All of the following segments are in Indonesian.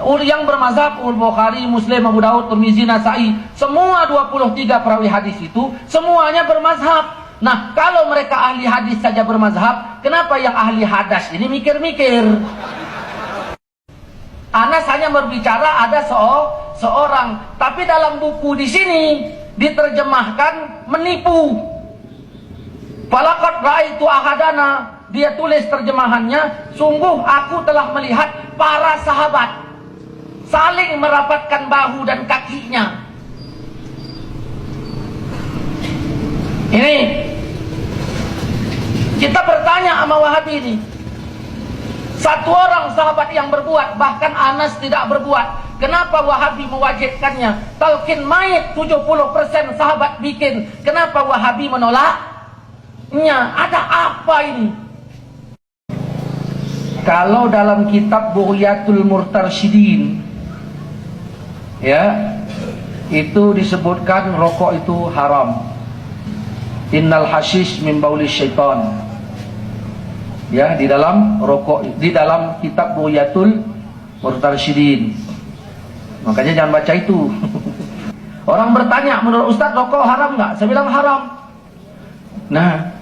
Yang bermazhab Bukhari, Muslim, Abu Daud, Tirmizi, Nasai, semua 23 perawi hadis itu semuanya bermazhab. Nah, kalau mereka ahli hadis saja bermazhab, kenapa yang ahli hadas ini mikir-mikir? Anas hanya berbicara ada seorang, tapi dalam buku di sini diterjemahkan menipu. Falaqad ra'aitu ahadana, dia tulis terjemahannya, sungguh aku telah melihat para sahabat saling merapatkan bahu dan kakinya. Ini kita bertanya sama Wahabi ini, satu orang sahabat yang berbuat, bahkan Anas tidak berbuat, kenapa Wahabi mewajibkannya? Talqin mayit 70% sahabat bikin, kenapa Wahabi menolaknya? Ada apa ini? Kalau dalam kitab Bughyatul Murtarsyidin, ya, itu disebutkan rokok itu haram. Innal hashish min bauli syaitan. Ya, di dalam rokok, di dalam kitab Bughyatul Murtarsyidin. Makanya jangan baca itu. Orang bertanya, menurut Ustaz rokok haram nggak? Saya bilang haram. Nah,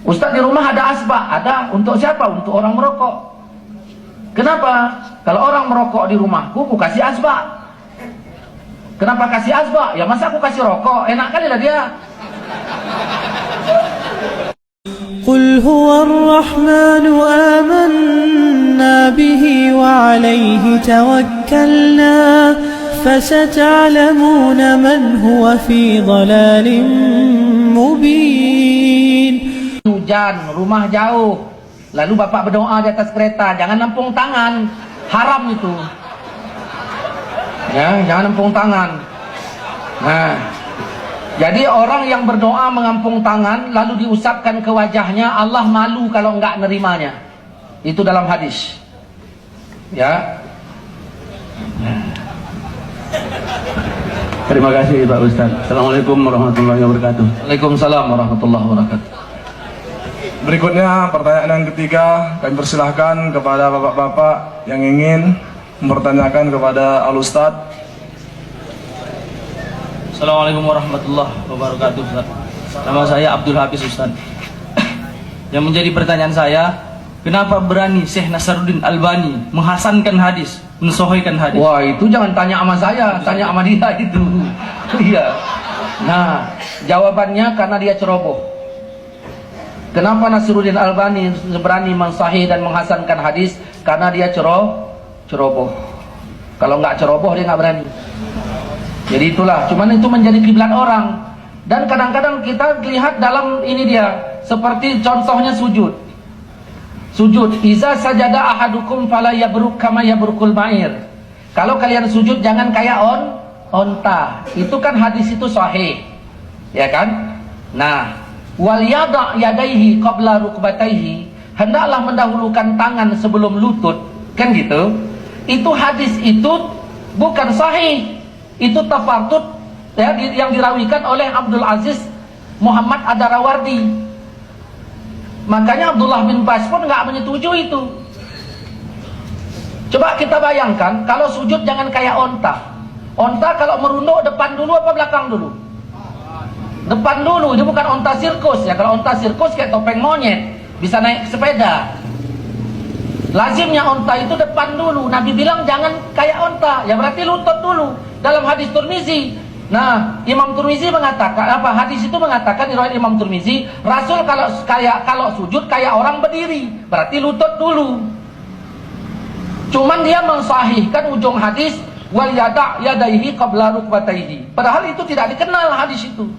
Ustaz di rumah ada asbak? Ada. Untuk siapa? Untuk orang merokok. Kenapa? Kalau orang merokok di rumahku, aku kasih asbak. Kenapa kasih asbak? Ya masa aku kasih rokok? Enak kali lah dia. قل هو الرحمن آمنا به وعليه توكلنا فستعلمون من هو في ضلال مبين. Hujan, rumah jauh, lalu bapak berdoa di atas kereta, jangan nampung tangan, haram itu. Ya, jangan nampung tangan. Nah, jadi orang yang berdoa mengampung tangan lalu diusapkan ke wajahnya, Allah malu kalau enggak nerimanya. Itu dalam hadis. Ya. Terima kasih Pak Ustaz. Assalamualaikum warahmatullahi wabarakatuh. Waalaikumsalam warahmatullahi wabarakatuh. Berikutnya pertanyaan yang ketiga, kami persilahkan kepada bapak-bapak yang ingin mempertanyakan kepada Al Ustaz. Assalamualaikum warahmatullahi wabarakatuh Ustaz. Nama saya Abdul Hafiz Ustaz. Yang menjadi pertanyaan saya, kenapa berani Syekh Nasaruddin Albani menghasankan hadis, mensohhikan hadis? Wah, itu jangan tanya sama saya, tanya sama dia itu. Iya. Nah, jawabannya karena dia ceroboh. Kenapa Nasaruddin Albani berani mensahih dan menghasankan hadis? Karena dia ceroboh. Kalau nggak ceroboh dia nggak berani. Jadi itulah, cuman itu menjadi kiblat orang. Dan kadang-kadang kita lihat dalam ini dia, seperti contohnya sujud. Sujud, iza sajada ahadukum fala yabruk kama yabrukul ma'ir. Kalau kalian sujud jangan kayak onta. Itu kan hadis itu sahih. Ya kan? Nah, wal yada yadaihi qabla rukbataihi, hendaklah mendahulukan tangan sebelum lutut, kan gitu. Itu hadis itu bukan sahih. Itu tafartud ya, yang dirawikan oleh Abdul Aziz Muhammad Ad-Darawardi. Makanya Abdullah bin Bas pun nggak menyetujui itu. Coba kita bayangkan kalau sujud jangan kayak onta. Onta kalau merunduk depan dulu apa belakang dulu? Depan dulu. Ini bukan onta sirkus ya. Kalau onta sirkus kayak topeng monyet, bisa naik sepeda. Lazimnya onta itu depan dulu. Nabi bilang jangan kayak onta, ya berarti lutut dulu. Dalam hadis Tirmizi. Nah, Imam Tirmizi mengatakan apa? Hadis itu mengatakan riwayat Imam Tirmizi, Rasul kalau sujud kayak orang berdiri, berarti lutut dulu. Cuman dia mensahihkan ujung hadis wal yada' yadaihi qabla rukbataihi. Padahal itu tidak dikenal hadis itu.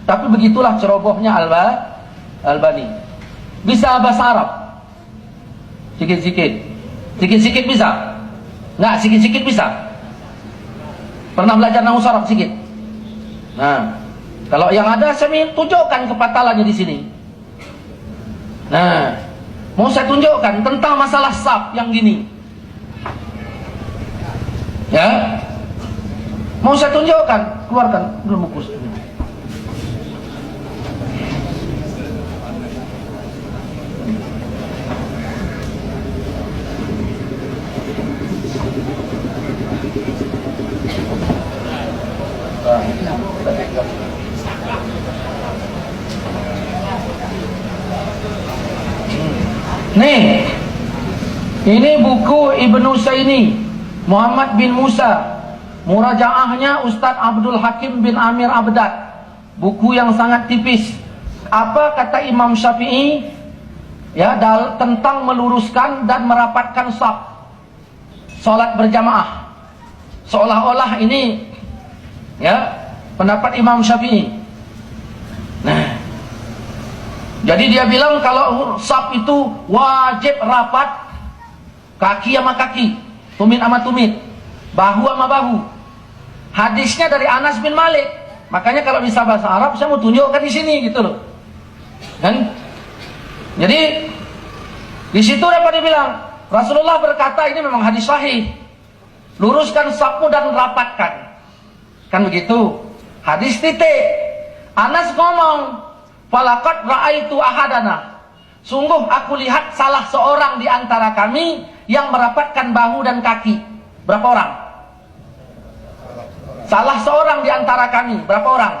Tapi begitulah cerobohnya Albani. Bisa bahasa Arab? Sikit-sikit bisa? Nggak, sikit-sikit bisa? Pernah belajar nahwu sharaf sikit? Nah, kalau yang ada saya tunjukkan kepatalannya di sini. Nah, mau saya tunjukkan tentang masalah saf yang gini. Ya, mau saya tunjukkan, keluarkan dulu buku. Nih, ini buku Ibnu Saini, Muhammad bin Musa. Murajaahnya Ustadz Abdul Hakim bin Amir Abdad. Buku yang sangat tipis. Apa kata Imam Syafi'i ya tentang meluruskan dan merapatkan shaf salat berjamaah? Seolah-olah ini ya pendapat Imam Syafi'i. Nah, jadi dia bilang kalau shaf itu wajib rapat, kaki sama kaki, tumit sama tumit, bahu sama bahu. Hadisnya dari Anas bin Malik. Makanya kalau bisa bahasa Arab saya mau tunjukkan di sini gitu loh. Kan? Jadi di situ dapat dibilang Rasulullah berkata ini memang hadis sahih. Luruskan shafmu dan rapatkan. Kan begitu. Hadis titik. Anas ngomong, "Falaqad ra'aitu ahadana." Sungguh aku lihat salah seorang di antara kami yang merapatkan bahu dan kaki. Berapa orang? Salah seorang di antara kami. Berapa orang?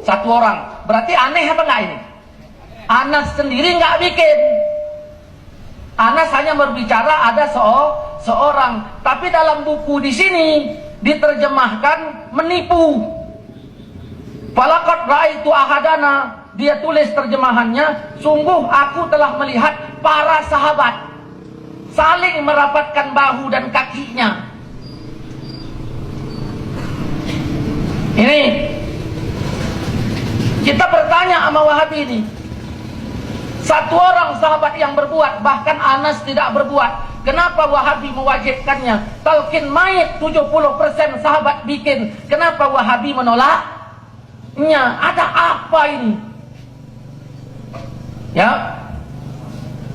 Satu orang. Berarti aneh apa enggak ini? Anas sendiri enggak bikin. Anas hanya berbicara ada seorang. Tapi dalam buku di sini diterjemahkan menipu. Falaqad ra'aitu ahadana. Dia tulis terjemahannya, sungguh aku telah melihat para sahabat saling merapatkan bahu dan kakinya. Ini kita bertanya sama Wahabi ini. Satu orang sahabat yang berbuat, bahkan Anas tidak berbuat. Kenapa Wahabi mewajibkannya? Talqin mayit 70% sahabat bikin. Kenapa Wahabi menolaknya? Ada apa ini? Ya.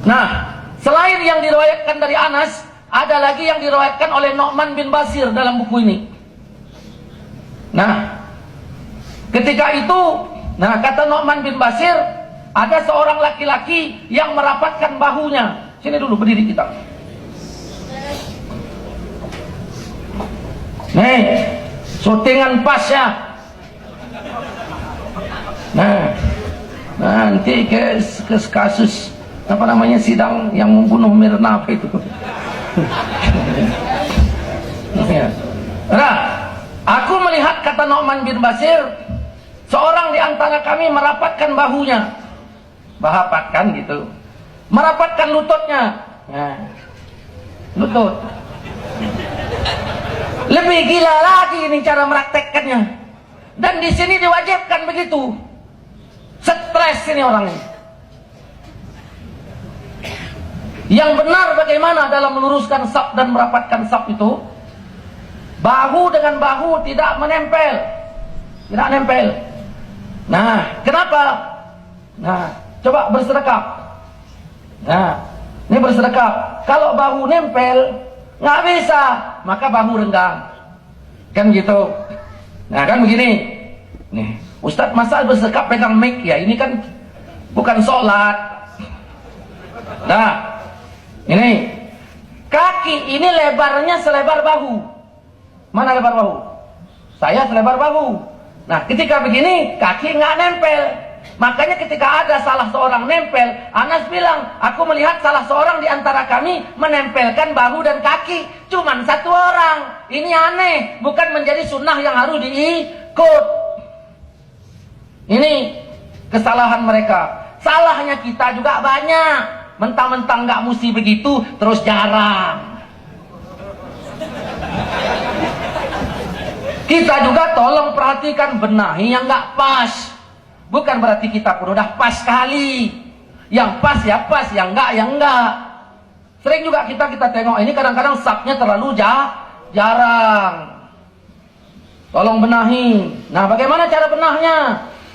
Nah, selain yang diriwayatkan dari Anas, ada lagi yang diriwayatkan oleh Nu'man bin Bashir dalam buku ini. Nah, ketika itu, kata Nu'man bin Bashir, ada seorang laki-laki yang merapatkan bahunya. Sini dulu berdiri kita. Nih, syutingan pas ya. Nah, nanti ke kasus apa namanya sidang yang membunuh Mirna apa itu. Nah, aku melihat kata Nu'man bin Bashir, seorang di antara kami merapatkan bahunya, merapatkan gitu, merapatkan lututnya, lutut. Lebih gila lagi ini cara meraktekkannya. Dan di sini diwajibkan begitu. Stres ini orang ini. Yang benar bagaimana dalam meluruskan shaf dan merapatkan shaf itu? Bahu dengan bahu tidak menempel. Tidak nempel. Nah, kenapa? Nah, coba bersedekap. Nah, ini bersedekap. Kalau bahu nempel, nggak bisa, maka bahu renggang. Kan gitu. Nah, kan begini. Nih, Ustadz masa bersedekap pegang mic ya? Ini kan bukan sholat. Nah, ini kaki ini lebarnya selebar bahu. Mana lebar bahu? Saya selebar bahu. Nah, ketika begini kaki nggak nempel. Makanya ketika ada salah seorang nempel, Anas bilang, aku melihat salah seorang di antara kami menempelkan bahu dan kaki. Cuman satu orang. Ini aneh, bukan menjadi sunnah yang harus diikut. Ini kesalahan mereka. Salahnya kita juga banyak. Mentang-mentang nggak mesti begitu, terus jarang. Kita juga tolong perhatikan, benahi yang nggak pas. Bukan berarti kita pun udah pas sekali. Yang pas ya pas, yang enggak ya enggak. Sering juga kita tengok ini kadang-kadang shafnya terlalu jarang. Tolong benahi. Nah, bagaimana cara benahnya?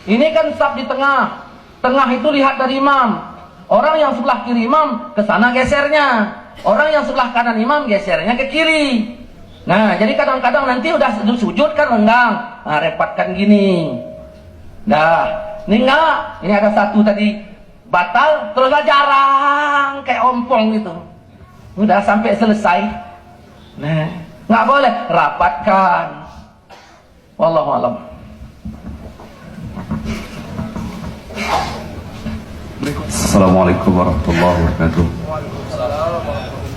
Ini kan shaf di tengah. Tengah itu lihat dari imam. Orang yang sebelah kiri imam ke sana gesernya. Orang yang sebelah kanan imam gesernya ke kiri. Nah, jadi kadang-kadang nanti udah sujud kan renggang. Nah, repatkan gini. Nah, ini enggak. Ini ada satu tadi batal, teruslah jarang kayak ompong gitu. Udah sampai selesai. Nah, nggak boleh, rapatkan. Wallahu a'lam. Berikut. Assalamualaikum warahmatullahi wabarakatuh.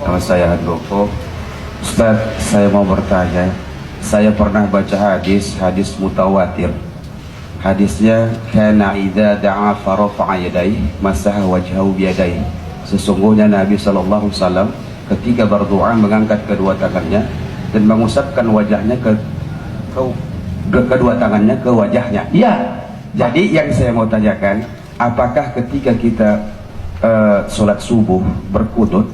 Nama saya Handoko. Ustaz, saya mau bertanya. Saya pernah baca hadis mutawatir. Hadisnya kana idza da'a farafa'a yadayhi masaha wajhahu biyadayhi. Sesungguhnya Nabi sallallahu alaihi wasallam ketika berdoa mengangkat kedua tangannya dan mengusapkan wajahnya ke kedua tangannya ke wajahnya. Iya. Jadi yang saya mau tanyakan, apakah ketika kita sholat subuh berkunut,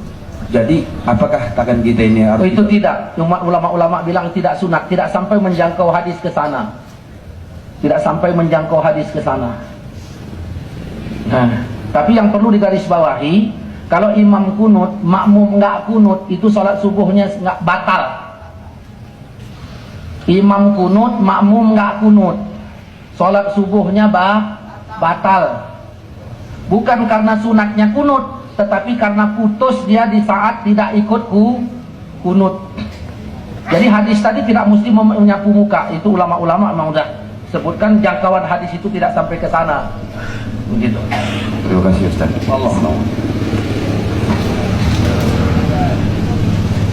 jadi apakah tangan kita ini harus Itu tidak. Cuma ulama-ulama bilang tidak sunat, tidak sampai menjangkau hadis ke sana. Tidak sampai menjangkau hadis ke sana. Nah, tapi yang perlu digarisbawahi, kalau imam kunut, makmum nggak kunut, itu sholat subuhnya nggak batal. Imam kunut, makmum nggak kunut, sholat subuhnya batal. Bukan karena sunatnya kunut, tetapi karena putus dia di saat tidak ikut kunut. Jadi hadis tadi tidak mesti menyapu muka. Itu ulama-ulama memang sudah sebutkan jangkauan hadis itu tidak sampai ke sana. Begitu. Terima kasih Ustaz. Allah.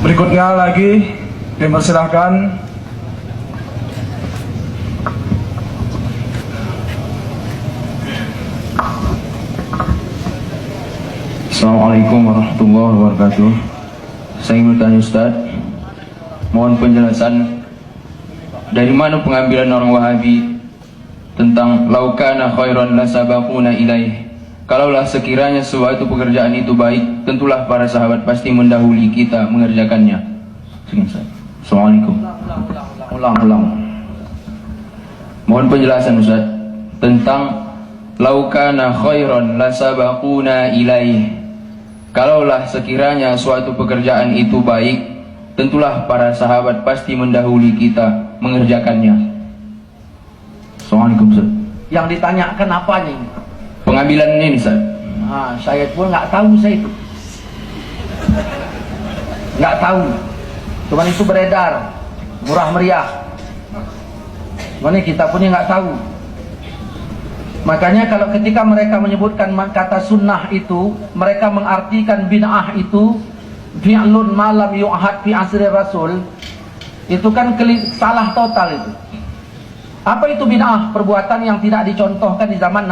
Berikutnya lagi dipersilahkan Assalamualaikum warahmatullahi wabarakatuh. Saya ingin bertanya Ustaz, mohon penjelasan dari mana pengambilan orang Wahabi tentang laukana khairan la sabaquna ilaih. Kalaulah sekiranya suatu pekerjaan itu baik, tentulah para sahabat pasti mendahului kita mengerjakannya. Assalamualaikum. Ulang. Mohon penjelasan Ustaz tentang laukana khairan la sabaquna ilaih. Kalaulah sekiranya suatu pekerjaan itu baik, tentulah para sahabat pasti mendahului kita mengerjakannya. Assalamualaikum Ustaz. Yang ditanyakan apanya ini? Pengambilan ini Ustaz. Saya pun nggak tahu saya itu. Nggak tahu. Cuman itu beredar, murah meriah. Cuman kita punya nggak tahu. Makanya kalau ketika mereka menyebutkan kata sunnah itu, mereka mengartikan bid'ah itu fi'lun malam yu'had fi asri rasul. Itu kan salah total itu. Apa itu bid'ah? Perbuatan yang tidak dicontohkan di zaman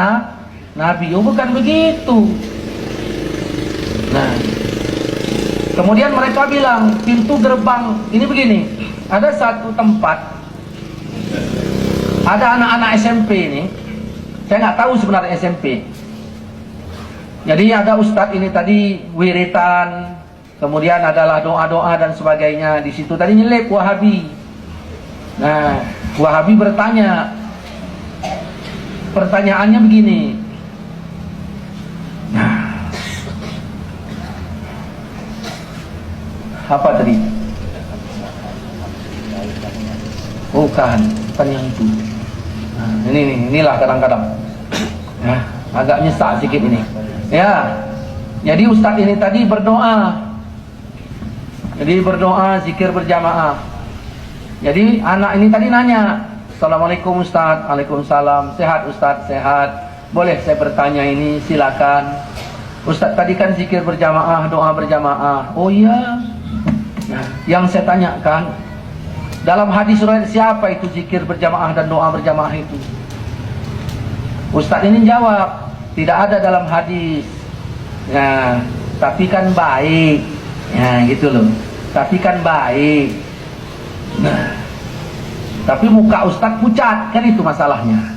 Nabi. Oh, bukan begitu. Nah, kemudian mereka bilang pintu gerbang ini begini. Ada satu tempat, ada anak-anak SMP ini. Saya nggak tahu sebenarnya SMP. Jadi ada ustadz ini tadi wiritan, kemudian adalah doa-doa dan sebagainya. Di situ tadi nyelip Wahabi. Nah, Wahabi bertanya, pertanyaannya begini. Nah, apa tadi? Bukan yang itu. Nah, inilah kadang-kadang. Ya, agak nyesek sedikit ini. Ya. Jadi ustadz ini tadi berdoa. Jadi berdoa zikir berjamaah. Jadi anak ini tadi nanya, "Assalamualaikum Ustadz." "Waalaikumsalam." "Sehat Ustadz?" "Sehat." "Boleh saya bertanya ini?" "Silakan." "Ustadz tadi kan zikir berjamaah, doa berjamaah." "Oh iya." Nah, yang saya tanyakan, dalam hadis riwayat siapa itu zikir berjamaah dan doa berjamaah itu? Ustadz ini jawab, tidak ada dalam hadis. Nah, tapi kan baik. Ya, gitu loh. Tapi kan baik. Nah, tapi muka Ustadz pucat, kan itu masalahnya.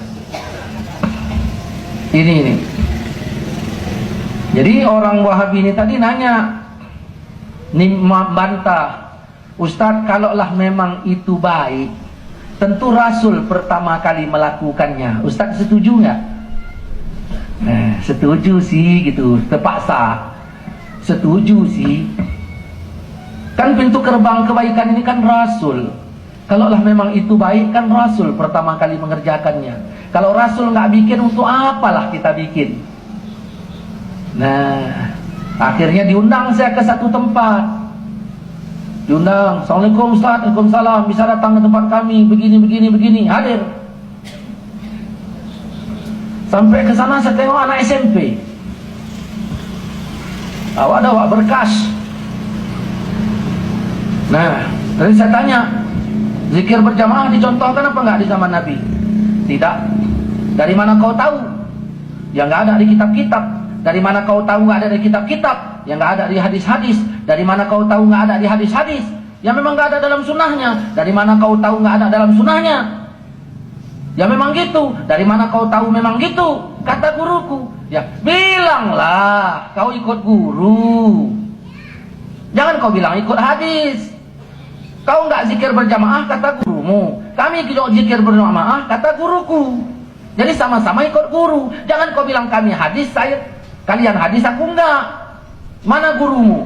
Ini. Jadi orang Wahabi ini tadi nanya, bantah, "Ustadz, kalaulah memang itu baik, tentu Rasul pertama kali melakukannya. Ustadz setuju nggak?" Nah, setuju sih gitu, terpaksa. Setuju sih. Kan pintu gerbang kebaikan ini kan Rasul. Kalaulah memang itu baik, kan Rasul pertama kali mengerjakannya. Kalau Rasul nggak bikin, untuk apalah kita bikin? Nah, akhirnya diundang saya ke satu tempat. Diundang, "Assalamualaikum Ustaz." "Waalaikumsalam." "Bisa datang ke tempat kami, begini." Hadir. Sampai ke sana saya tengok anak SMP. Awak ada awak berkas. Nah, tadi saya tanya, zikir berjamaah dicontohkan apa enggak di zaman Nabi? Tidak. Dari mana kau tahu? Yang enggak ada di kitab-kitab. Dari mana kau tahu enggak ada di kitab-kitab? Yang enggak ada di hadis-hadis. Dari mana kau tahu enggak ada di hadis-hadis? Yang memang enggak ada dalam sunnahnya. Dari mana kau tahu enggak ada dalam sunnahnya? Ya memang gitu. Dari mana kau tahu memang gitu? Kata guruku. Ya bilanglah kau ikut guru. Jangan kau bilang ikut hadis. Kau enggak zikir berjamaah kata gurumu. Kami zikir berjamaah kata guruku. Jadi sama-sama ikut guru. Jangan kau bilang kami hadis, kalian hadis, aku enggak. Mana gurumu?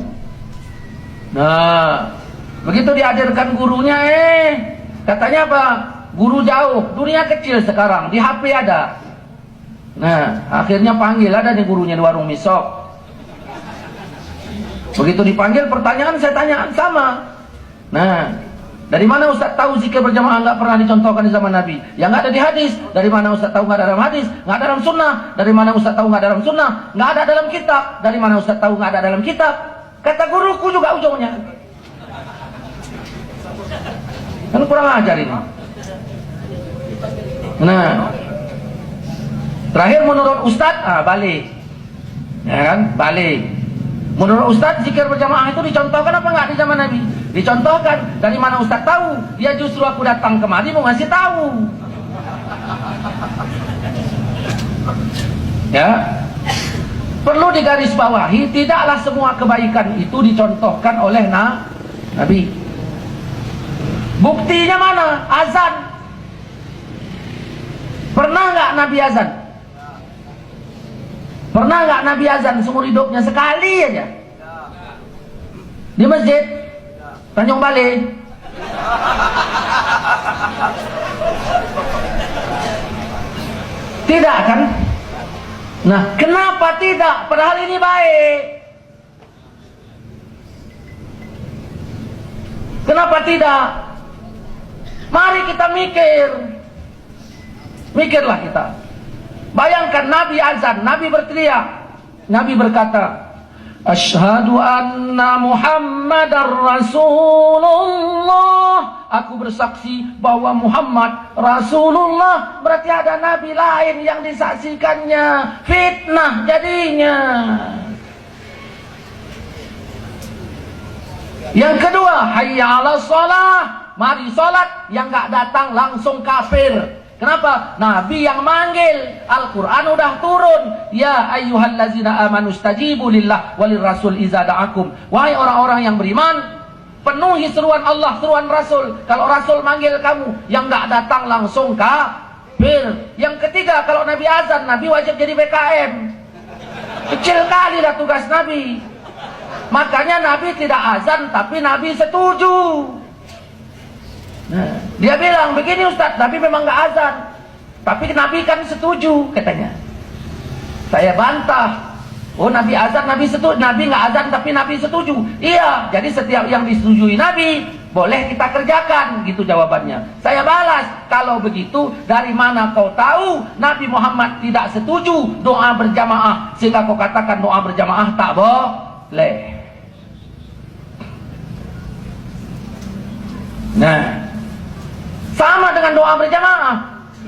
Nah, begitu diajarkan gurunya, katanya apa? Guru jauh, dunia kecil sekarang, di HP ada. Nah, akhirnya panggil, ada nih gurunya di warung misok. Begitu dipanggil, pertanyaan saya tanyaan sama. Nah, dari mana Ustaz tahu zikir berjamaah enggak pernah dicontohkan di zaman Nabi? Yang enggak ada di hadis. Dari mana Ustaz tahu enggak ada dalam hadis? Enggak ada dalam sunnah. Dari mana Ustaz tahu enggak ada dalam sunnah? Enggak ada dalam kitab. Dari mana Ustaz tahu enggak ada dalam kitab? Kata guruku juga ujungnya. Kan kurang ajar ini. Nah, terakhir menurut Ustaz, balik. Ya kan? Balik. Menurut Ustaz, zikir berjamaah itu dicontohkan apa enggak di zaman Nabi? Dicontohkan. Dari mana Ustaz tahu? Ya justru aku datang kemari mau ngasih tahu. Ya. Perlu digarisbawahi, tidaklah semua kebaikan itu dicontohkan oleh Nabi. Buktinya mana? Azan. Pernah enggak Nabi azan? Pernah enggak Nabi azan seumur hidupnya? Sekali aja. Di masjid Tanjung Balai. Tidak kan? Nah, kenapa tidak? Padahal ini baik. Kenapa tidak? Mari kita mikir. Mikirlah kita. Bayangkan Nabi azan, Nabi berteriak, Nabi berkata, Asyhadu anna Muhammadar Rasulullah. Aku bersaksi bahwa Muhammad Rasulullah. Berarti ada Nabi lain yang disaksikannya. Fitnah jadinya. Yang kedua, hayya 'alas shalah. Mari salat, yang enggak datang langsung kafir. Kenapa? Nabi yang manggil. Al-Quran udah turun. Ya ayyuhallazina amanu stajibu lillah walir rasul iza da'akum. Wahai orang-orang yang beriman, penuhi seruan Allah, seruan Rasul. Kalau Rasul manggil kamu, yang nggak datang langsung kafir. Yang ketiga, kalau Nabi azan, Nabi wajib jadi BKM. Kecil kali lah tugas Nabi. Makanya Nabi tidak azan, tapi Nabi setuju. Nah, dia bilang begini Ustaz, Nabi memang nggak azan, tapi Nabi kan setuju katanya. Saya bantah. Oh, Nabi azan, Nabi setuju. Nabi nggak azan, tapi Nabi setuju. Iya, jadi setiap yang disetujui Nabi boleh kita kerjakan, gitu jawabannya. Saya balas, kalau begitu dari mana kau tahu Nabi Muhammad tidak setuju doa berjamaah sehingga kau katakan doa berjamaah tak boleh? Nah, sama dengan doa berjamaah,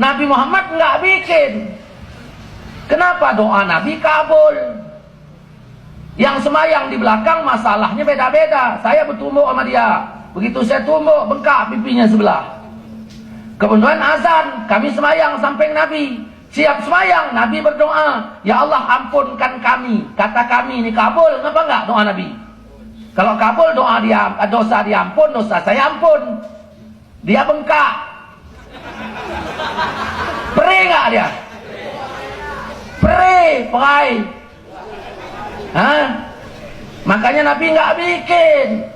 Nabi Muhammad nggak bikin. Kenapa? Doa Nabi kabul. Yang semayang di belakang masalahnya beda-beda. Saya bertumbuk sama dia. Begitu saya tumbuk, bengkak pipinya sebelah. Kemudian azan, kami semayang samping Nabi. Siap semayang, Nabi berdoa, ya Allah ampunkan kami. Kata kami ini kabul, kenapa enggak doa Nabi? Kalau kabul doa dia, dosa diampun, dosa saya ampun. Dia bengkak. Perih enggak dia? Perai. Hah? Makanya Nabi enggak bikin.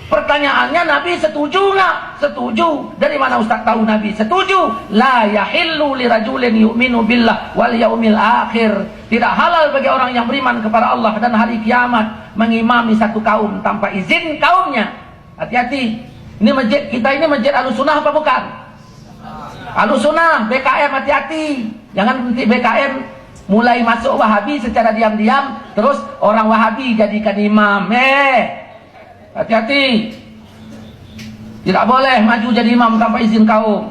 Pertanyaannya, Nabi setuju enggak? Setuju. Dari mana Ustaz tahu Nabi setuju? La yahillu lirajulin yu'minu billah wal yaumil akhir. Tidak halal bagi orang yang beriman kepada Allah dan hari kiamat mengimami satu kaum tanpa izin kaumnya. Hati-hati. Ini masjid kita ini masjid Ahlussunnah apa bukan? Ahlussunnah, BKM hati-hati. Jangan nanti BKM mulai masuk Wahabi secara diam-diam, terus orang Wahabi jadikan imam. Hati-hati. Tidak boleh maju jadi imam tanpa izin kaum.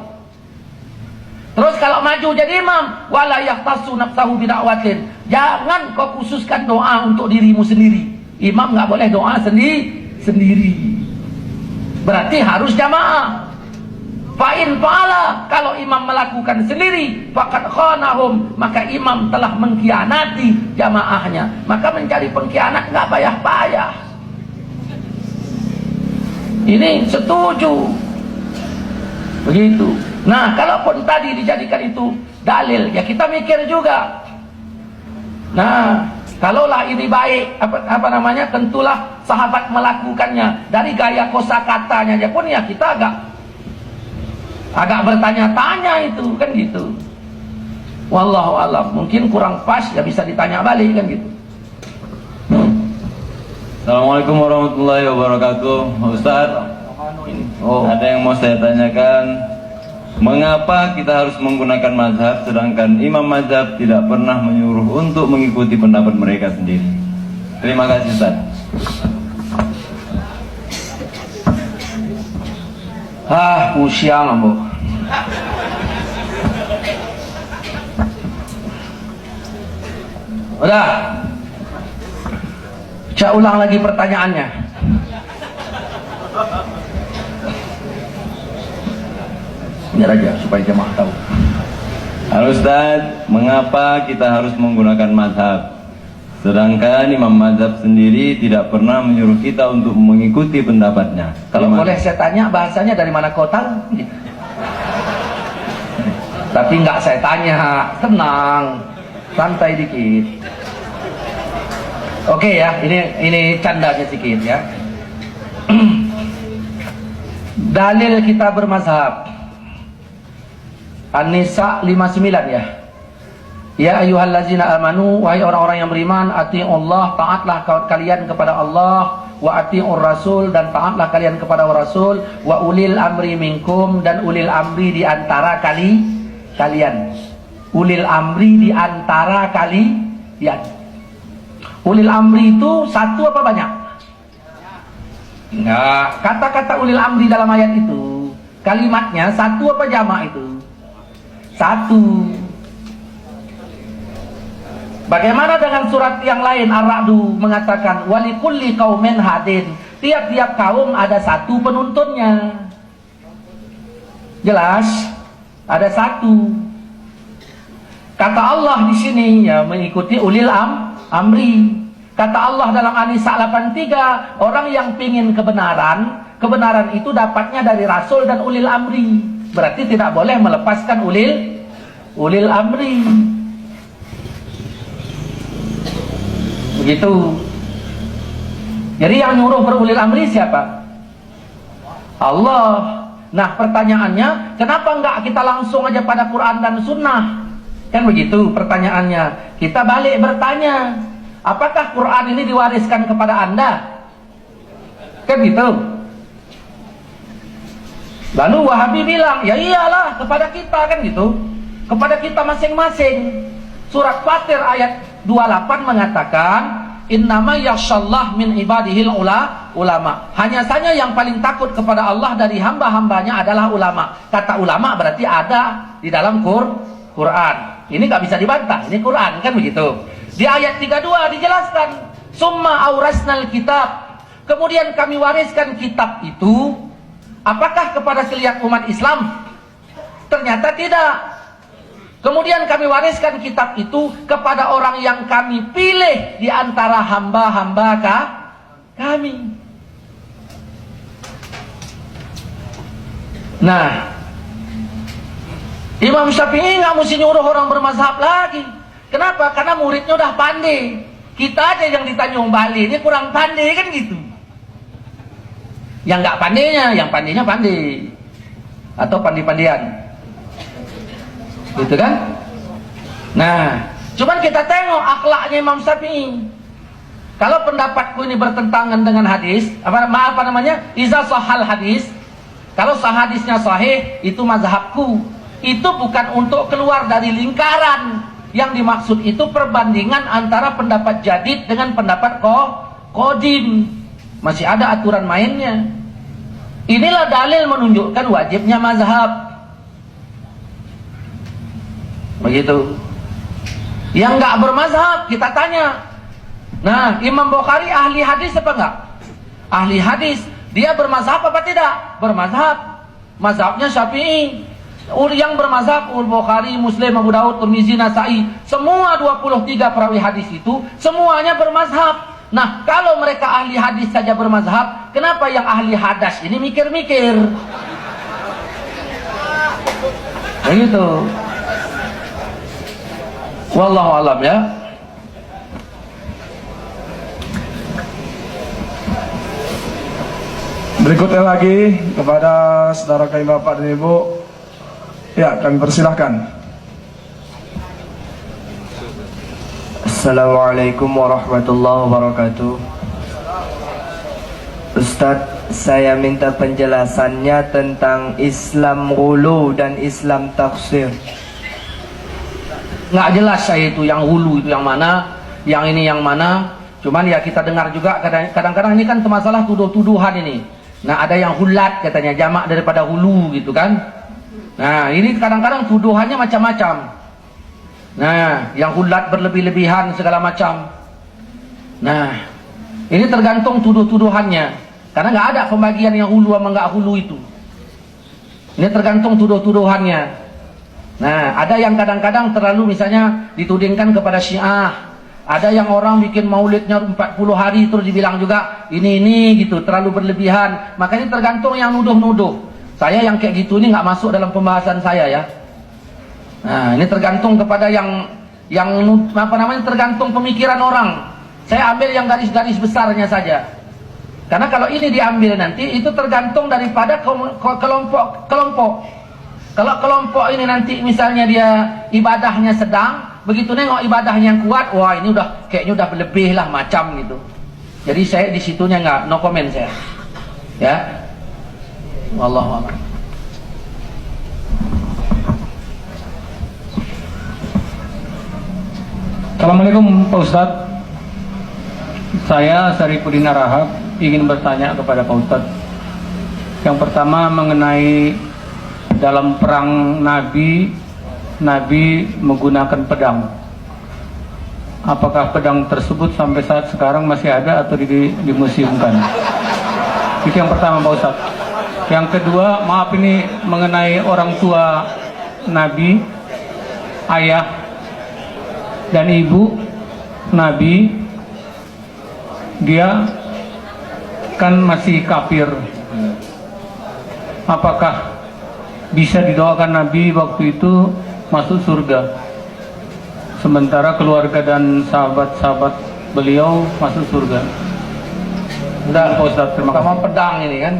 Terus kalau maju jadi imam, wala yahtassu nafsahu bida'watin. Jangan kau khususkan doa untuk dirimu sendiri. Imam nggak boleh doa sendiri. Berarti harus jamaah. Fa'in fa'ala, kalau imam melakukan sendiri, faqad khanahum, maka imam telah mengkhianati jamaahnya. Maka mencari pengkhianat nggak payah-payah. Ini setuju. Begitu. Nah, kalaupun tadi dijadikan itu dalil, ya kita mikir juga. Nah, kalaulah ini baik, apa namanya, tentulah sahabat melakukannya. Dari gaya kosakatanya aja pun ya kita agak bertanya-tanya itu, kan gitu. Wallahu alam, mungkin kurang pas, ya bisa ditanya balik, kan gitu. Assalamualaikum warahmatullahi wabarakatuh. Ustaz, ada yang mau saya tanyakan. Mengapa kita harus menggunakan mazhab sedangkan imam mazhab tidak pernah menyuruh untuk mengikuti pendapat mereka sendiri? Terima kasih, Ustaz. Usiang ambo. Udah. Saya ulang lagi pertanyaannya. Biar aja supaya jemaah tahu. Halo Ustaz, mengapa kita harus menggunakan mazhab sedangkan imam mazhab sendiri tidak pernah menyuruh kita untuk mengikuti pendapatnya? Kalau boleh saya tanya, bahasanya dari mana kau tahu? Tapi nggak saya tanya, tenang, santai dikit. Oke ya, ini candanya sedikit ya. Dalil kita bermazhab. An-Nisa 59 ya. Ya ayyuhallazina amanu, wahai orang-orang yang beriman, atiiullah, taatlah kalian kepada Allah, wa atiiur rasul, dan taatlah kalian kepada rasul, wa ulil amri minkum, dan ulil amri di antara kalian. Ulil amri di antara kalian. Ulil amri itu satu apa banyak? Enggak, kata-kata ulil amri dalam ayat itu kalimatnya satu apa jamak itu? Satu. Bagaimana dengan surat yang lain? Ar-Ra'du mengatakan walikulli qaumin hadin. Tiap-tiap kaum ada satu penuntunnya. Jelas? Ada satu. Kata Allah di sini ya mengikuti ulil amri. Kata Allah dalam An-Nisa 83, orang yang pingin kebenaran itu dapatnya dari Rasul dan ulil amri. Berarti tidak boleh melepaskan ulil amri. Begitu. Jadi yang nyuruh berulil amri siapa? Allah. Nah pertanyaannya, kenapa enggak kita langsung aja pada Quran dan Sunnah? Kan begitu pertanyaannya. Kita balik bertanya, apakah Quran ini diwariskan kepada Anda? Kan gitu. Lalu Wahabi bilang, ya iyalah kepada kita, kan gitu. Kepada kita masing-masing. Surat Fatir ayat 28 mengatakan, innama yakhshallah min ibadihil ulama. Hanya saja yang paling takut kepada Allah dari hamba-hambanya adalah ulama. Kata ulama berarti ada di dalam Quran. Ini gak bisa dibantah, ini Quran, kan begitu. Di ayat 32 dijelaskan, summa aurasnal kitab. Kemudian kami wariskan kitab itu. Apakah kepada sekalian umat Islam? Ternyata tidak. Kemudian kami wariskan kitab itu kepada orang yang kami pilih di antara hamba-hamba kami. Nah, Imam Syafi'i nggak mesti nyuruh orang bermazhab lagi. Kenapa? Karena muridnya udah pandai. Kita aja yang ditanya Bali, ini kurang pandai, kan gitu. Yang nggak pandainya, yang pandainya pandai atau pandai-pandaian, gitu kan? Nah, cuman kita tengok akhlaknya Imam Syafi'i. Kalau pendapatku ini bertentangan dengan hadis, apa namanya? Iza sahal hadis. Kalau hadisnya sahih, itu mazhabku. Itu bukan untuk keluar dari lingkaran. Yang dimaksud itu perbandingan antara pendapat jadid dengan pendapat qadim. Masih ada aturan mainnya. Inilah dalil menunjukkan wajibnya mazhab. Begitu. Yang nggak bermazhab kita tanya. Nah, Imam Bukhari ahli hadis apa enggak? Ahli hadis. Dia bermazhab apa tidak? Bermazhab. Mazhabnya Syafi'i. Yang bermazhab Bukhari, Muslim, Abu Daud, Tirmizi, Nasai, semua 23 perawi hadis itu semuanya bermazhab. Nah, kalau mereka ahli hadis saja bermazhab, kenapa yang ahli hadas ini mikir-mikir? Begitu. Wallahu alam ya. Berikutnya lagi kepada saudara kami Bapak dan Ibu. Ya, kami persilahkan. Assalamualaikum warahmatullahi wabarakatuh. Ustadz, saya minta penjelasannya tentang Islam ghulu dan Islam taksir. Nggak jelas saya itu yang hulu itu yang mana, yang ini yang mana. Cuman ya kita dengar juga kadang-kadang ini kan masalah tuduh-tuduhan ini. Nah, ada yang hulat katanya, jamak daripada hulu gitu kan. Nah, ini kadang-kadang tuduhannya macam-macam. Nah, yang hulat berlebih-lebihan segala macam. Nah, ini tergantung tuduh-tuduhannya. Karena nggak ada pembagian yang hulu sama nggak hulu itu. Ini tergantung tuduh-tuduhannya. Nah, ada yang kadang-kadang terlalu misalnya ditudingkan kepada Syiah. Ada yang orang bikin maulidnya 40 hari terus dibilang juga ini gitu, terlalu berlebihan. Makanya tergantung yang nuduh-nuduh. Saya yang kayak gitu ini nggak masuk dalam pembahasan saya ya. Nah, ini tergantung kepada yang apa namanya, tergantung pemikiran orang. Saya ambil yang garis-garis besarnya saja. Karena kalau ini diambil nanti itu tergantung daripada kelompok. Kalau kelompok ini nanti misalnya dia ibadahnya sedang, begitu nengok ibadahnya yang kuat, wah ini kayaknya udah berlebih lah macam gitu. Jadi saya di situnya nggak, no comment saya. Ya. Wallahu a'lam. Assalamualaikum Pak Ustadz. Saya Saripudin Arahab ingin bertanya kepada Pak Ustadz. Yang pertama mengenai dalam perang Nabi menggunakan pedang. Apakah pedang tersebut sampai saat sekarang masih ada atau dimuseumkan? Itu yang pertama Pak Ustadz. Yang kedua, maaf ini mengenai orang tua Nabi, ayah dan ibu Nabi, dia kan masih kafir. Apakah bisa didoakan Nabi waktu itu masuk surga, sementara keluarga dan sahabat-sahabat beliau masuk surga? Udah, Ustaz, terima kasih. Sama pedang ini kan,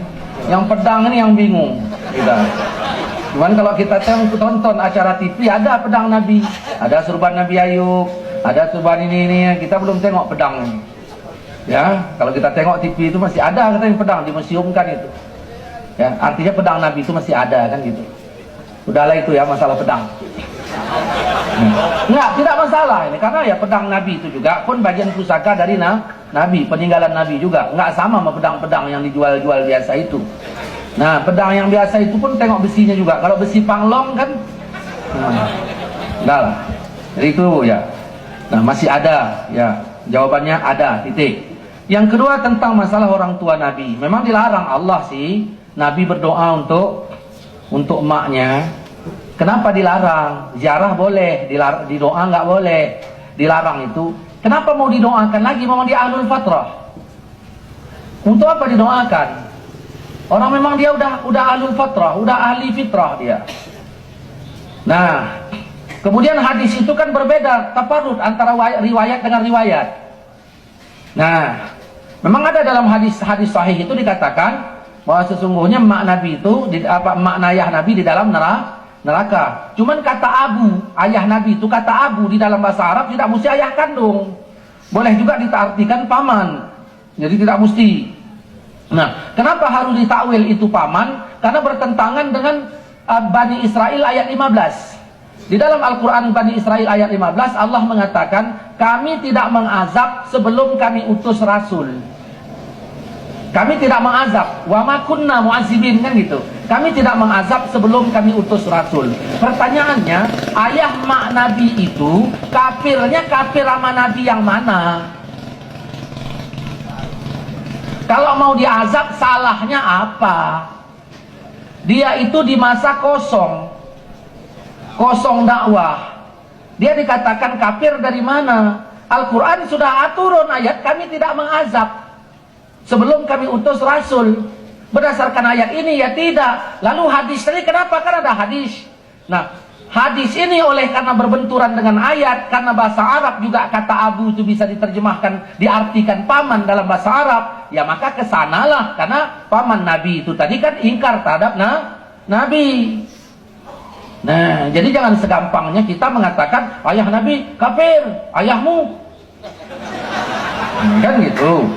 yang pedang ini yang bingung. Tidak. Cuman kalau kita tonton acara TV ada pedang Nabi, ada surban Nabi Ayub, ada surban ini kita belum tengok pedang ini. Ya, kalau kita tengok TV itu masih ada katanya pedang dimuseumkan itu. Ya, artinya pedang Nabi itu masih ada kan gitu. Udahlah itu ya masalah pedang. Enggak, tidak masalah ini karena ya pedang Nabi itu juga pun bagian pusaka dari Nabi, peninggalan Nabi juga. Enggak sama sama pedang-pedang yang dijual-jual biasa itu. Nah, pedang yang biasa itu pun tengok besinya juga. Kalau besi panglong kan, enggak lah. Jadi itu ya. Nah, masih ada ya. Jawabannya ada, titik. Yang kedua tentang masalah orang tua Nabi. Memang dilarang Allah sih Nabi berdoa untuk emaknya. Kenapa dilarang? Ziarah boleh, didoa nggak boleh. Dilarang itu. Kenapa mau didoakan lagi? Memang dia ahlul fatrah. Untuk apa didoakan? Orang memang dia udah ahlul fatrah, udah ahli fitrah dia. Nah, kemudian hadis itu kan berbeda, taparrud antara riwayat dengan riwayat. Nah, memang ada dalam hadis sahih itu dikatakan bahwa sesungguhnya emak Nabi itu emak ayah Nabi di dalam neraka. Cuman kata abu, ayah Nabi itu kata abu di dalam bahasa Arab tidak mesti ayah kandung. Boleh juga diartikan paman. Jadi tidak mesti. Nah, kenapa harus ditakwil itu paman? Karena bertentangan dengan Bani Israel ayat 15. Di dalam Al-Quran Bani Israel ayat 15 Allah mengatakan, kami tidak mengazab sebelum kami utus Rasul. Kami tidak mengazab, wa ma kunna mu'azibin, kan gitu. Kami tidak mengazab sebelum kami utus Rasul. Pertanyaannya, ayah mak Nabi itu kafirnya kafir sama Nabi yang mana? Kalau mau diazab, salahnya apa? Dia itu di masa kosong dakwah. Dia dikatakan kafir dari mana? Al-Quran sudah turun ayat, kami tidak mengazab sebelum kami utus Rasul. Berdasarkan ayat ini ya tidak. Lalu hadis tadi kenapa? Kan ada hadis. Nah, hadis ini oleh karena berbenturan dengan ayat, karena bahasa Arab juga kata abu itu bisa diterjemahkan, diartikan paman dalam bahasa Arab, ya maka kesanalah, karena paman Nabi itu tadi kan ingkar terhadap Nabi. Nah, jadi jangan segampangnya kita mengatakan ayah Nabi kafir, ayahmu kan gitu.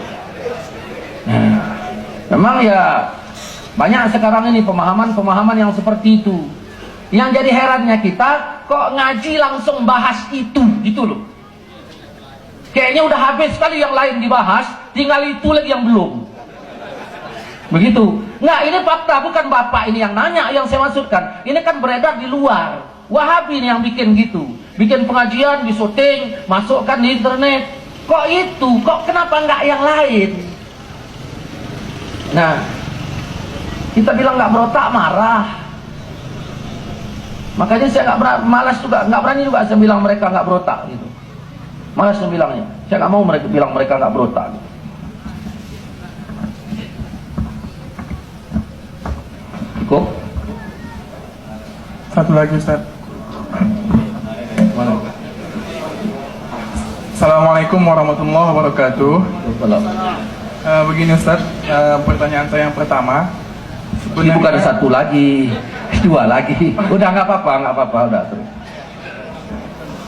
Nah, memang ya banyak sekarang ini pemahaman yang seperti itu. Yang jadi herannya kita, kok ngaji langsung bahas itu, gitu loh. Kayaknya udah habis sekali yang lain dibahas, tinggal itu lagi yang belum. Begitu. Nggak, ini fakta, bukan bapak ini yang nanya, yang saya maksudkan. Ini kan beredar di luar. Wahabi ini yang bikin gitu. Bikin pengajian, disuting, masukkan di internet. Kok itu? Kok kenapa nggak yang lain? Nah, kita bilang nggak berotak, marah. Makanya saya malas juga, nggak berani juga saya bilang mereka nggak berotak gitu. Malas saya bilangnya. Saya nggak mau mereka bilang mereka nggak berotak. Gitu. Cukup? Satu lagi Ustaz. Assalamualaikum warahmatullahi wabarakatuh. Begini Ustaz, pertanyaan saya yang pertama. Ini bukan satu lagi, dua lagi. Udah nggak apa-apa, udah terus.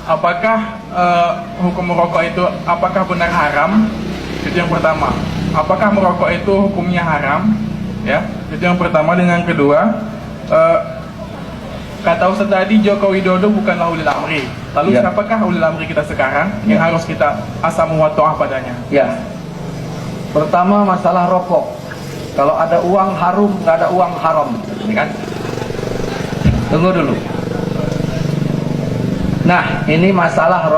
Apakah hukum merokok itu apakah benar haram? Itu yang pertama. Apakah merokok itu hukumnya haram? Ya, itu yang pertama. Dengan kedua, kata Ustaz tadi Joko Widodo bukanlah ulil amri. Lalu Ya. siapakah ulil amri kita sekarang yang harus kita asamu wa ta'ah padanya? Ya. Pertama masalah rokok. Kalau ada uang haram, nggak ada uang haram, ini kan? Tunggu dulu. Nah, ini masalah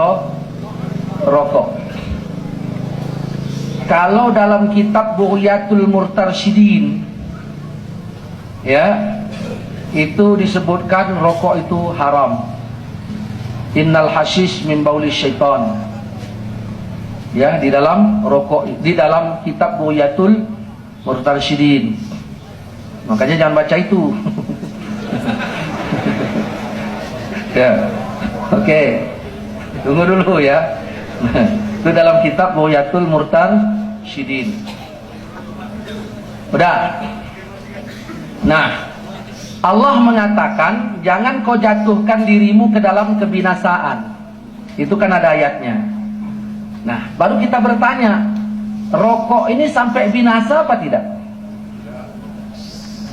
rokok. Kalau dalam kitab Bughyatul Murtarsyidin, ya, itu disebutkan rokok itu haram. Innal hashish min baulis syaitan. Ya, di dalam rokok, di dalam kitab Bughyatul Murtarsyidin. Makanya jangan baca itu. Ya. Oke. Tunggu dulu ya. Itu dalam kitab Bughyatul Murtarsyidin. Udah. Nah, Allah mengatakan jangan kau jatuhkan dirimu ke dalam kebinasaan. Itu kan ada ayatnya. Nah, baru kita bertanya, rokok ini sampai binasa apa tidak?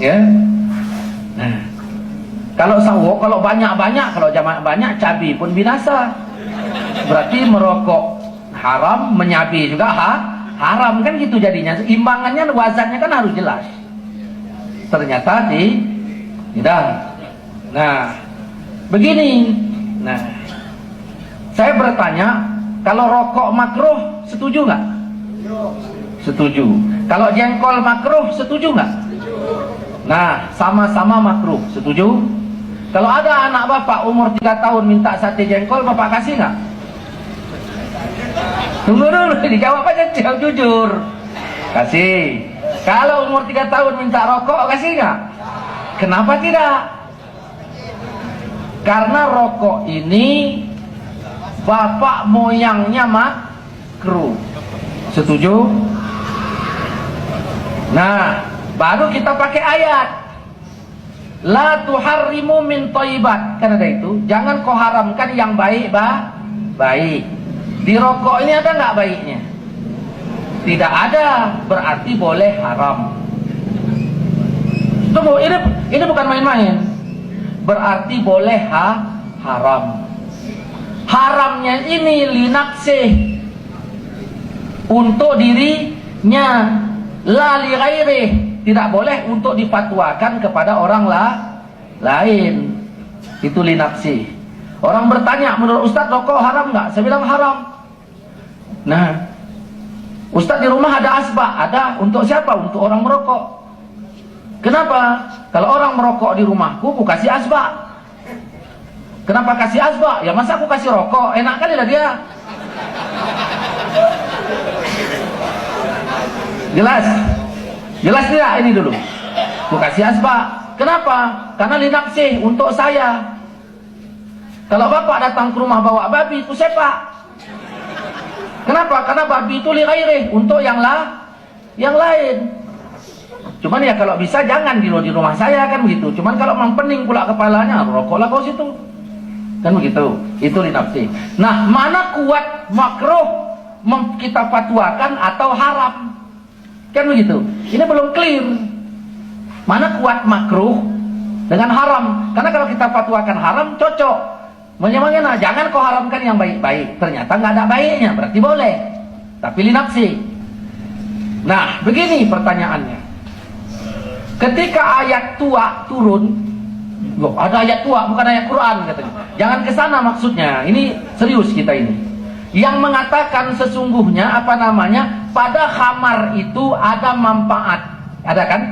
Ya. Nah, kalau banyak-banyak, kalau jamaah banyak, cabai pun binasa. Berarti merokok haram, menyabi juga haram, kan gitu jadinya. Imbangannya, wazannya kan harus jelas. Ternyata tidak. Nah, begini. Nah, saya bertanya, kalau rokok makruh, setuju nggak? Setuju. Kalau jengkol makruh, setuju nggak? Nah, sama-sama makruh, setuju? Kalau ada anak bapak umur 3 tahun minta sate jengkol, bapak kasih nggak? Tunggu dulu, dijawab aja jujur. Kasih. Kalau umur 3 tahun minta rokok, kasih nggak? Kenapa tidak? Karena rokok ini bapak moyangnya makruh. Setuju? Nah, baru kita pakai ayat. La tuharrimu min thayyibat. Kan ada itu. Jangan kau haramkan yang baik, baik. Di rokok ini ada nggak baiknya? Tidak ada, berarti boleh haram. Tunggu, ini bukan main-main. Berarti boleh haram. Haramnya ini linaksih, untuk dirinya, la li ghairih, tidak boleh untuk difatwakan kepada orang lain. Itu linaksih. Orang bertanya, menurut Ustaz rokok haram nggak? Saya bilang haram. Nah, Ustaz di rumah ada asbak? Ada. Untuk siapa? Untuk orang merokok. Kenapa? Kalau orang merokok di rumahku, aku kasih asbak. Kenapa kasih asbak? Ya masa aku kasih rokok? Enak kali lah dia. Jelas? Jelas tidak ini dulu? Aku kasih asbak. Kenapa? Karena linaksih, untuk saya. Kalau bapak datang ke rumah bawa babi, ku sepak. Kenapa? Karena babi itu li ghairih, untuk yang lain. Cuman ya kalau bisa jangan di rumah saya, kan begitu. Cuman kalau memang pening pula kepalanya, rokoklah kau situ. Kan begitu. Itu linafsi. Nah, mana kuat makruh kita fatwakan atau haram? Kan begitu. Ini belum clear. Mana kuat makruh dengan haram? Karena kalau kita fatwakan haram cocok. Bagaimana? Jangan kau haramkan yang baik-baik. Ternyata nggak ada baiknya, berarti boleh. Tapi linafsi. Nah, begini pertanyaannya. Ketika ayat tua turun, loh, ada ayat tua bukan ayat Quran katanya. Jangan ke sana maksudnya. Ini serius kita ini. Yang mengatakan sesungguhnya pada khamar itu ada manfaat, ada kan?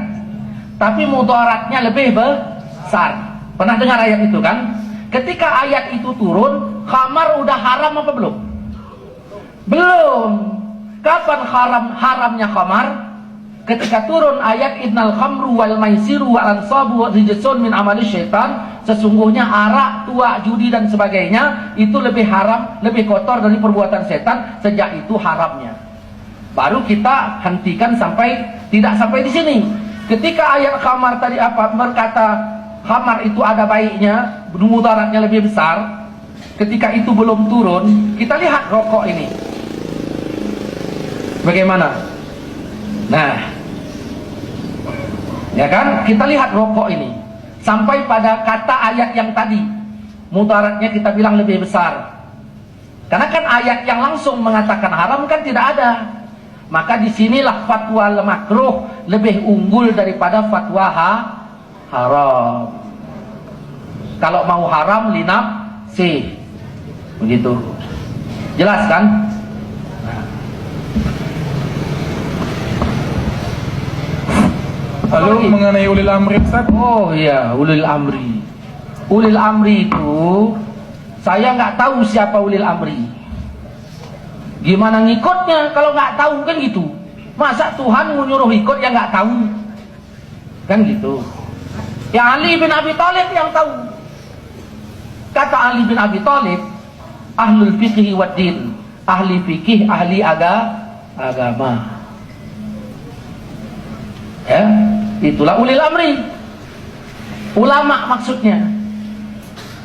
Tapi mudaratnya lebih besar. Pernah dengar ayat itu kan? Ketika ayat itu turun, khamar udah haram apa belum? Belum. Kapan haramnya khamar? Ketika turun ayat innal khamru wal maisiru wal ansabu rijsun min amali syaitan, sesungguhnya arak, tua, judi dan sebagainya itu lebih haram, lebih kotor dari perbuatan setan. Sejak itu haramnya. Baru kita hentikan tidak sampai di sini. Ketika ayat khamar tadi berkata khamar itu ada baiknya, mudaratnya lebih besar. Ketika itu belum turun, kita lihat rokok ini. Bagaimana? Nah, ya kan? Kita lihat rokok ini. Sampai pada kata ayat yang tadi, mudaratnya kita bilang lebih besar. Karena kan ayat yang langsung mengatakan haram kan tidak ada. Maka disinilah fatwa makruh lebih unggul daripada fatwa haram. Kalau mau haram linafsi. Begitu. Jelas kan? Lalu mengenai ulil amri, Ustaz? Oh iya, ulil amri. Ulil amri itu saya nggak tahu siapa ulil amri. Gimana ngikutnya kalau nggak tahu kan gitu? Masa Tuhan menyuruh ikut yang nggak tahu? Kan gitu. Ya Ali bin Abi Thalib yang tahu. Kata Ali bin Abi Thalib, ahlul fiqhi wad din, ahli fikih, ahli agama. Ya, itulah ulil amri. Ulama maksudnya.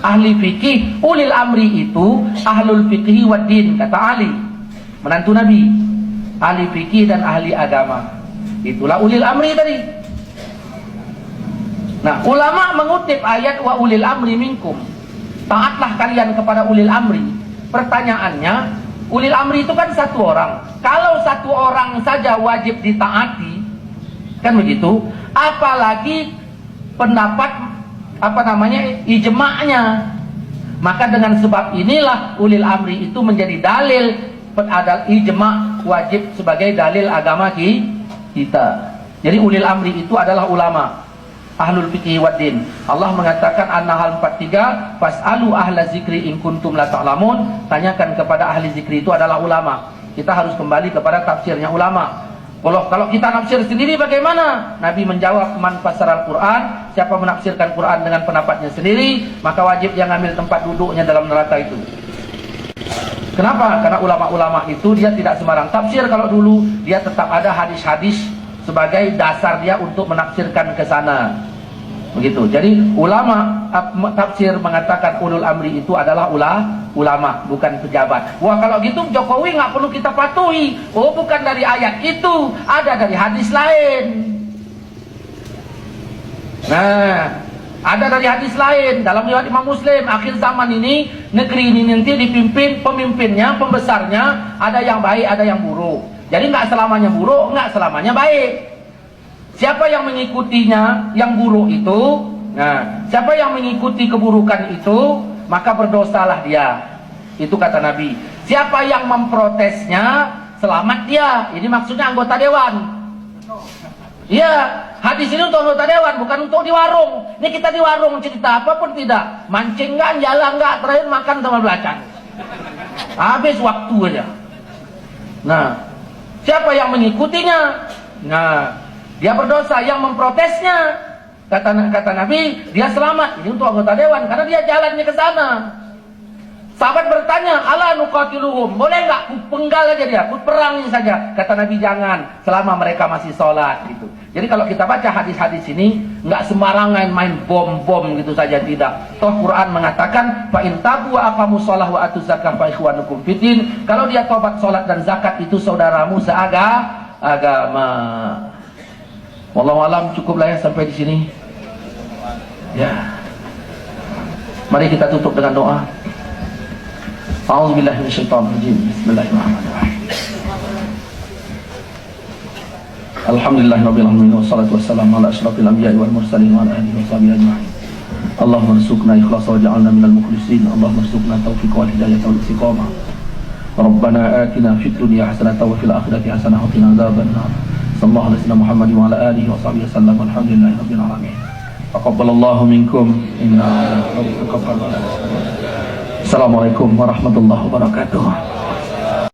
Ahli fikih, ulil amri itu ahlul fikhi wad din, kata Ali, menantu Nabi. Ahli fikih dan ahli agama. Itulah ulil amri tadi. Nah, ulama mengutip ayat wa ulil amri minkum. Taatlah kalian kepada ulil amri. Pertanyaannya, ulil amri itu kan satu orang. Kalau satu orang saja wajib ditaati, kan begitu, apalagi pendapat ijma'nya. Maka dengan sebab inilah ulil amri itu menjadi dalil ijma' wajib sebagai dalil agama kita. Jadi ulil amri itu adalah ulama, ahlul fiqhi wad din. Allah mengatakan An-Nahl 43, fas'alu ahla zikri in kuntum la ta'lamun. Tanyakan kepada ahli zikri, itu adalah ulama. Kita harus kembali kepada tafsirnya ulama. Kalau kita nafsir sendiri bagaimana? Nabi menjawab, man fassara Al-Quran, siapa menafsirkan Quran dengan pendapatnya sendiri, maka wajib dia ngambil tempat duduknya dalam neraka itu. Kenapa? Karena ulama-ulama itu dia tidak sembarang tafsir. Kalau dulu dia tetap ada hadis-hadis sebagai dasar dia untuk menafsirkan ke sana. Begitu. Jadi ulama tafsir mengatakan ulul amri itu adalah ulama, bukan pejabat. Wah, kalau gitu Jokowi nggak perlu kita patuhi. Oh, bukan dari ayat itu, ada dari hadis lain. Nah, Ada dari hadis lain dalam riwayat Imam Muslim, akhir zaman ini negeri ini nanti dipimpin pemimpinnya, pembesarnya ada yang baik, ada yang buruk. Jadi nggak selamanya buruk, nggak selamanya baik. Siapa yang mengikutinya yang buruk itu, nah, siapa yang mengikuti keburukan itu, maka berdosalah dia. Itu kata Nabi. Siapa yang memprotesnya, selamat dia. Ini maksudnya anggota dewan. Iya, hadis ini untuk anggota dewan, bukan untuk di warung. Ini kita di warung cerita apapun tidak. Mancing nggak, jalan nggak, terakhir makan sama belacan. Habis waktu aja. Nah, siapa yang mengikutinya? Nah, dia berdosa. Yang memprotesnya, kata Nabi, dia selamat. Ini untuk anggota dewan karena dia jalannya ke sana. Sahabat bertanya, ala nuqatiluhum, boleh nggak ku penggal aja dia, ku perangi saja? Kata Nabi, jangan, selama mereka masih sholat gitu. Jadi kalau kita baca hadis-hadis ini, nggak sembarangan main bom-bom gitu saja, tidak. Toh Quran mengatakan, fa in tabu wa aqamus shalah wa atuz zakah fa ikhwanukum fiddin. Kalau dia tobat sholat dan zakat itu saudaramu seagama. Wallahu alam, cukuplah ya sampai di sini. Ya. Mari kita tutup dengan doa. A'udzubillahi minasyaitonirrajim. Bismillahirrahmanirrahim. Alhamdulillahirabbil alamin wassalatu wassalamu ala asyrafil anbiya'i wal mursalin wa ala alihi washabihi ajma'in. Allahumma rzuqna ikhlasa waj'alna minal mukhlisin. Allahumma rzuqna taufiq wal hidayah wal istiqamah. Rabbana atina fid dunya hasanatan wa fil akhirati hasanatan wa qina adzabannar. Sallallahu alaihi wasallam Muhammadin wa ala alihi washabihi wasallam. Alhamdulillahirabbil alamin. Taqabbalallahu minkum inna Assalamualaikum warahmatullahi wabarakatuh.